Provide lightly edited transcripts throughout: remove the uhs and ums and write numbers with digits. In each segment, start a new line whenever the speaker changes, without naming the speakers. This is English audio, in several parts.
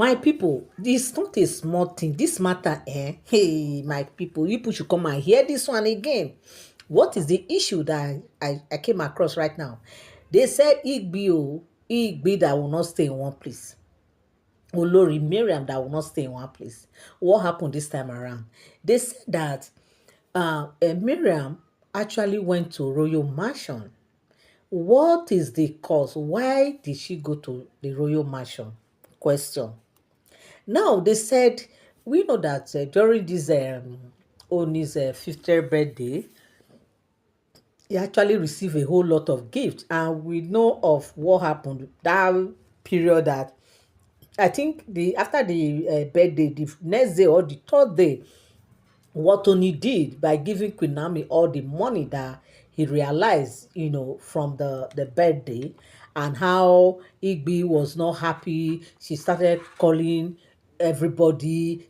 My people, this not a small thing. This matter, eh? Hey, my people should come and hear this one again. What is the issue that I came across right now? They said Igbi that will not stay in one place. Olori Miriam that will not stay in one place. What happened this time around? They said that Miriam actually went to Royal Mansion. What is the cause? Why did she go to the Royal Mansion? Question. Now they said we know that during this Oni's 50th birthday, he actually received a whole lot of gifts, and we know of what happened that period. That I think the after the birthday, the next day or the third day, what Oni did by giving Queen Naomi all the money that he realized, from the birthday, and how Igbi was not happy. She started calling everybody,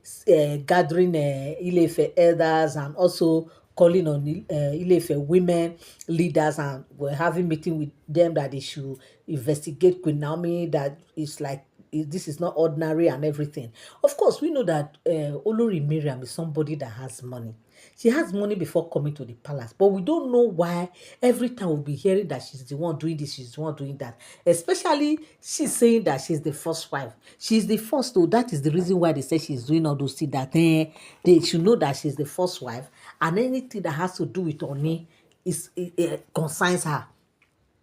gathering Ilefe elders, and also calling on Ilefe women leaders, and were having meeting with them that they should investigate Queen Naomi, that it's like this is not ordinary and everything. Of course, we know that Olori Miriam is somebody that has money. She has money before coming to the palace, but we don't know why every time we'll be hearing that she's the one doing this, she's the one doing that. Especially she's saying that she's the first wife. She's the first, though. That is the reason why they say she's doing all those things, that they should know that she's the first wife, and anything that has to do with Oni concerns her.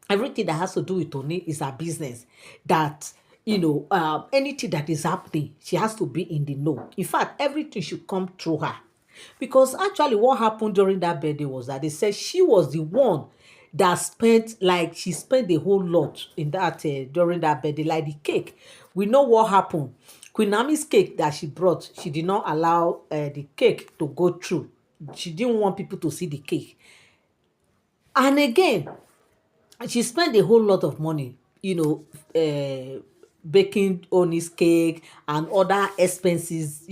Everything that has to do with Tony is her business. That anything that is happening, she has to be in the know. In fact, everything should come through her. Because actually, what happened during that birthday was that they said she was the one that she spent the whole lot in that during that birthday, like the cake. We know what happened. Queen Naomi's cake that she brought, she did not allow the cake to go through. She didn't want people to see the cake. And again, she spent a whole lot of money, baking Oni's cake and other expenses,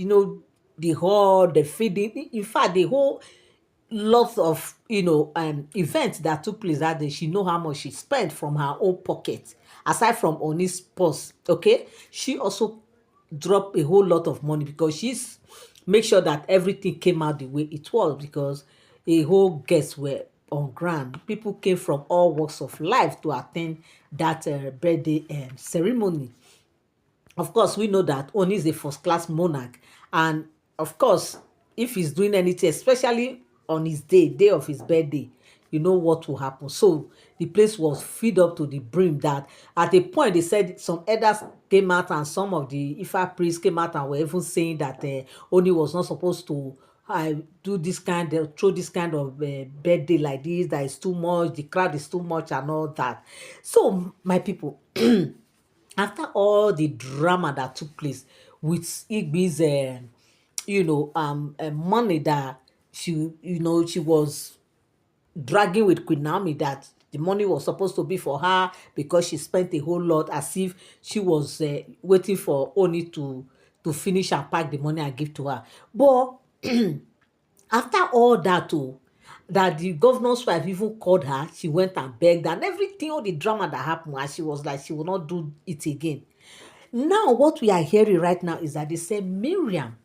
the hall, the feeding. In fact, the whole lot of, events that took place that day. She know how much she spent from her own pocket, aside from Oni's purse. Okay, she also dropped a whole lot of money because she's make sure that everything came out the way it was, because a whole guests were on ground. People came from all walks of life to attend that birthday ceremony. Of course, we know that Oni is a first class monarch, and of course, if he's doing anything, especially on his day of his birthday, you know what will happen. So the place was filled up to the brim, that at a point they said some elders came out, and some of the Ifa priests came out and were even saying that Oni was not supposed to do this kind of throw this kind of birthday like this, that is too much, the crowd is too much and all that. So my people, after all the drama that took place with Igbi's money that she was dragging with Queen Naomi, that the money was supposed to be for her because she spent a whole lot, as if she was waiting for Oni to finish and pack the money and give to her. But after all that, that the governor's wife even called her, she went and begged, and everything, all the drama that happened, and she was like, she will not do it again. Now, what we are hearing right now is that they say Miriam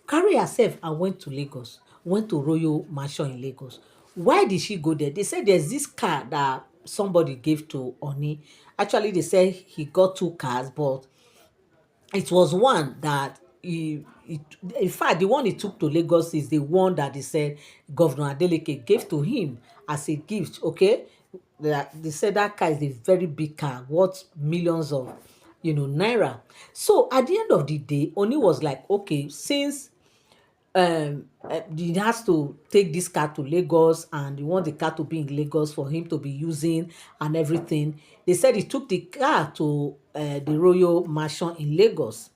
carry herself and went to Lagos, went to Royal Mansion in Lagos. Why did she go there? They said there's this car that somebody gave to Oni. Actually, they said he got two cars, but it was one that in fact, the one he took to Lagos is the one that they said Governor Adeleke gave to him as a gift. Okay, they said that car is a very big car, worth millions of naira. So at the end of the day, Oni was like, okay, since he has to take this car to Lagos, and he want the car to be in Lagos for him to be using and everything. They said he took the car to the Royal Mansion in Lagos.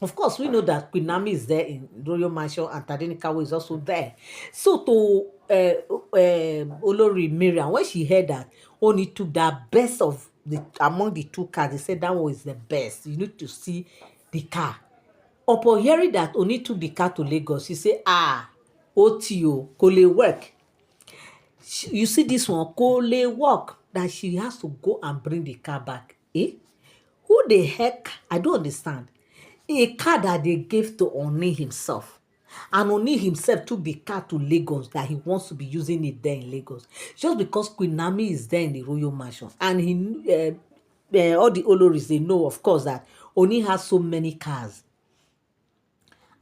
Of course, we know that Queen Naomi is there in Royal Mansion, and Tadenikawa is also there. So to Olori Mariam, when she heard that Oni took that best of the among the two cars, they said that one is the best. You need to see the car. Upon hearing that Oni took the car to Lagos, she say, OTO, kò lè work. You see this one, kò lè work. That she has to go and bring the car back. Who the heck? I don't understand. a car that they gave to Oni himself. And Oni himself took the car to Lagos that he wants to be using it there in Lagos. Just because Queen Naomi is there in the royal mansion. And all the Oloris, they know, of course, that Oni has so many cars.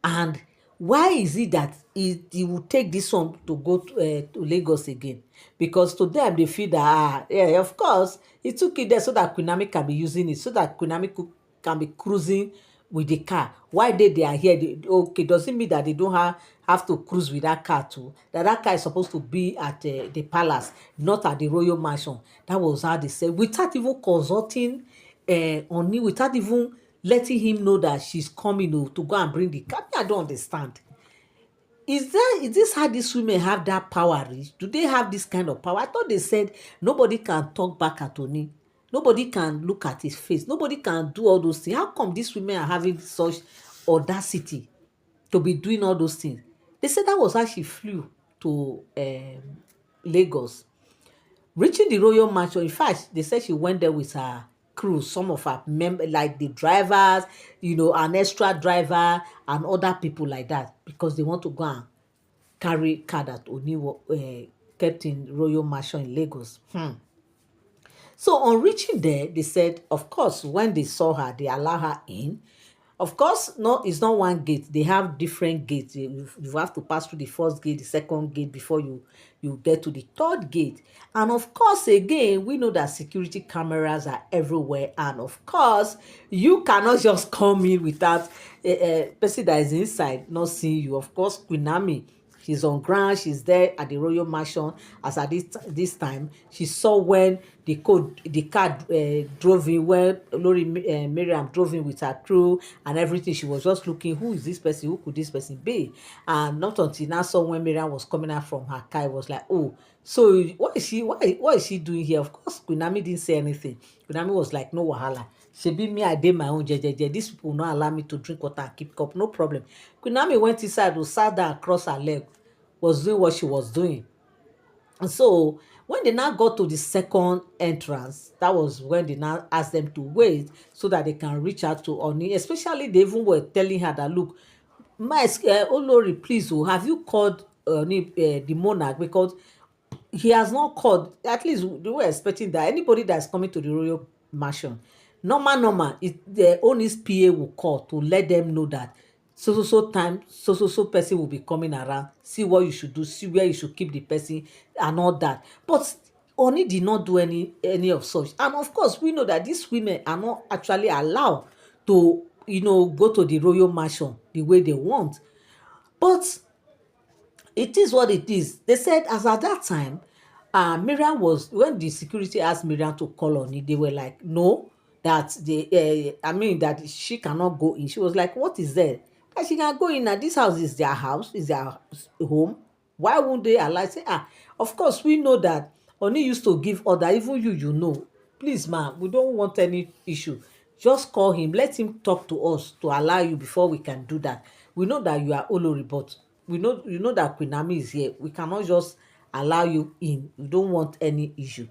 And why is it that he will take this one to go to Lagos again? Because to them, they feel that, yeah, of course, he took it there so that Queen Naomi can be using it, so that Queen Naomi can be cruising with the car. Why they are here? Okay, does it mean that they don't have to cruise with that car too? That car is supposed to be at the palace, not at the royal mansion. That was how they said, without even consulting Oni, without even letting him know that she's coming to go and bring the car. I don't understand. Is this how these women have that power? Do they have this kind of power? I thought they said nobody can talk back at Oni. Nobody can look at his face. Nobody can do all those things. How come these women are having such audacity to be doing all those things? They said that was how she flew to Lagos. Reaching the royal mansion, in fact, they said she went there with her crew, some of her members, like the drivers, an extra driver and other people like that, because they want to go and carry car that Oni kept in royal mansion in Lagos. So on reaching there, they said, of course, when they saw her, they allow her in. Of course, no, it's not one gate. They have different gates. You have to pass through the first gate, the second gate before you get to the third gate. And of course, again, we know that security cameras are everywhere. And of course, you cannot just come in without a person that is inside not seeing you. Of course, Queen Naomi, she's on ground. She's there at the royal mansion. As at this time, she saw when the car drove in, when Olori Miriam drove in with her crew and everything. She was just looking, who is this person? Who could this person be? And not until now saw when Miriam was coming out from her car, it was like, oh, so what is she doing here? Of course, Queen Naomi didn't say anything. Queen Naomi was like, no wahala. Shebi me, I did my own jejeje. These people will not allow me to drink water and keep cup. No problem. Queen Naomi went inside, sat down across her leg, was doing what she was doing. And so when they now got to the second entrance, that was when they now asked them to wait so that they can reach out to Oni. Especially they even were telling her that, look, my Olori, please, have you called Oni, the monarch? Because he has not called. At least they were expecting that anybody that's coming to the royal mansion, normal, the owner's PA will call to let them know that so time, so person will be coming around, see what you should do, see where you should keep the person and all that. But Oni did not do any of such. And of course, we know that these women are not actually allowed to, go to the royal mansion the way they want. But it is what it is. They said as at that time, Miriam was, when the security asked Miriam to call on it, they were like, no, that that she cannot go in. She was like, what is there? That she can go in, that this house is their house, is their home. Why won't they allow? Say, of course, we know that Oni used to give order, even you know. Please, ma'am, we don't want any issue. Just call him, let him talk to us to allow you before we can do that. We know that you are Olori, but we know you know that Queen Naomi is here. We cannot just allow you in. We don't want any issue.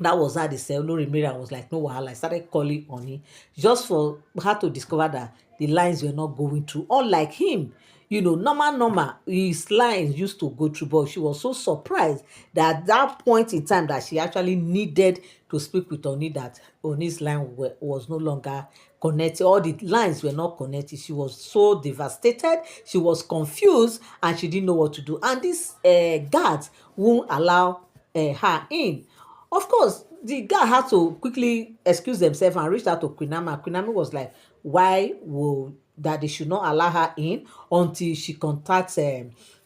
That was how they said. Olori Mariam was like, no wahala. I started calling on him just for her to discover that the lines were not going through. Unlike him, normal, his lines used to go through, but she was so surprised that at that point in time that she actually needed to speak with Oni, that Oni's line was no longer connected. All the lines were not connected. She was so devastated. She was confused and she didn't know what to do. And these guards won't allow her in. Of course, the guy had to quickly excuse themselves and reach out to Queen Naomi. Queen Naomi was like, why would that they should not allow her in until she contacts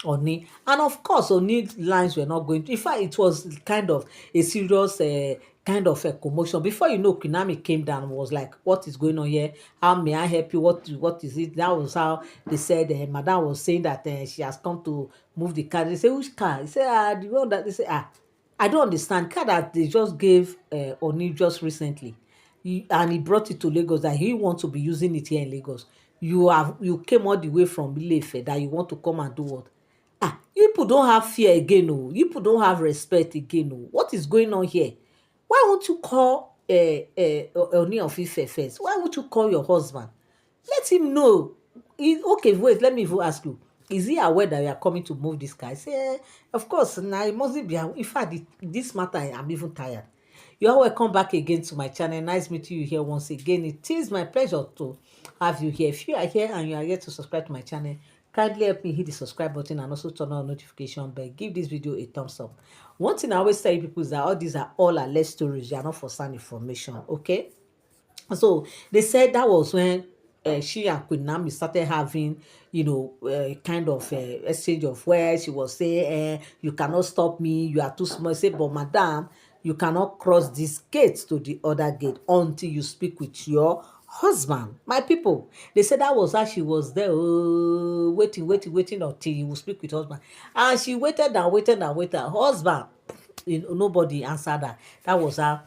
Oni. And of course, Oni's lines were not going to. In fact, it was kind of a serious kind of a commotion. Before you know, Queen Naomi came down and was like, what is going on here? How may I help you? What is it? That was how they said, Madam was saying that she has come to move the car. They say, which car? They say, the one that they say, I don't understand. Car that they just gave Oni just recently. And he brought it to Lagos that he wants to be using it here in Lagos. You came all the way from Ile-Ife that you want to come and do what? You people don't have fear again, oh. You people don't have respect again, oh. What is going on here? Why won't you call Oni of Ife first? Why won't you call your husband? Let him know. Okay, wait, let me even ask you. Is he aware that you are coming to move this guy? Say, of course, now it mustn't be. In fact, this matter, I'm even tired. You are welcome back again to my channel. Nice meeting you here once again. It is my pleasure to have you here. If you are here and you are yet to subscribe to my channel, kindly help me hit the subscribe button and also turn on notification bell. Give this video a thumbs up. One thing I always tell people is that all these are all alleged stories. They are not for sound information. Okay. So they said that was when she and Queen Naomi started having, kind of exchange of where she was saying, you cannot stop me, you are too small. Say, but madam, you cannot cross this gate to the other gate until you speak with your husband. My people, they said that was how she was there, waiting until you will speak with husband. And she waited and waited and waited. Husband, nobody answered her. That was how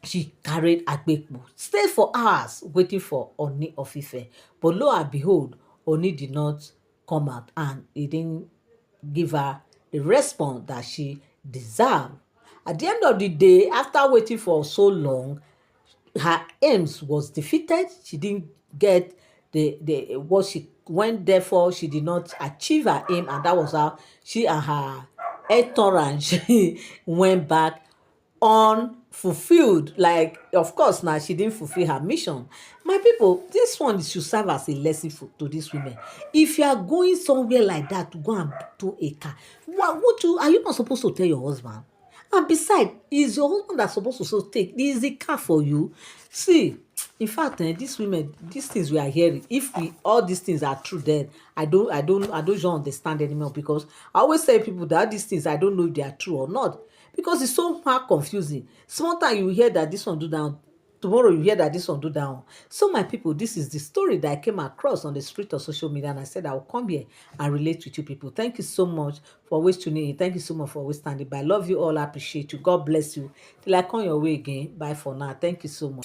she carried Agbekpo, stayed for hours waiting for Oni of Ife. But lo and behold, Oni did not come out and he didn't give her the response that she deserved. At the end of the day, after waiting for so long, her aims was defeated. She didn't get the what she went there for. She did not achieve her aim, and that was how she and her entourage went back unfulfilled. Like, of course, now she didn't fulfill her mission. My people, this one should serve as a lesson to these women. If you are going somewhere like that to go and do a car, what you are you not supposed to tell your husband? And besides, is your husband that's supposed to so take this is the car for you? See, in fact, these women, these things we are hearing, if we all these things are true, then I don't just understand anymore, because I always tell people that these things I don't know if they are true or not, because it's so hard confusing. Small time you hear that this one do down, tomorrow you hear that this one do down. So my people, this is the story that I came across on the street of social media, and I said I will come here and relate with you people. Thank you so much for always tuning in. Thank you so much for always standing by. I love you all. I appreciate you. God bless you. Till I come your way again. Bye for now. Thank you so much.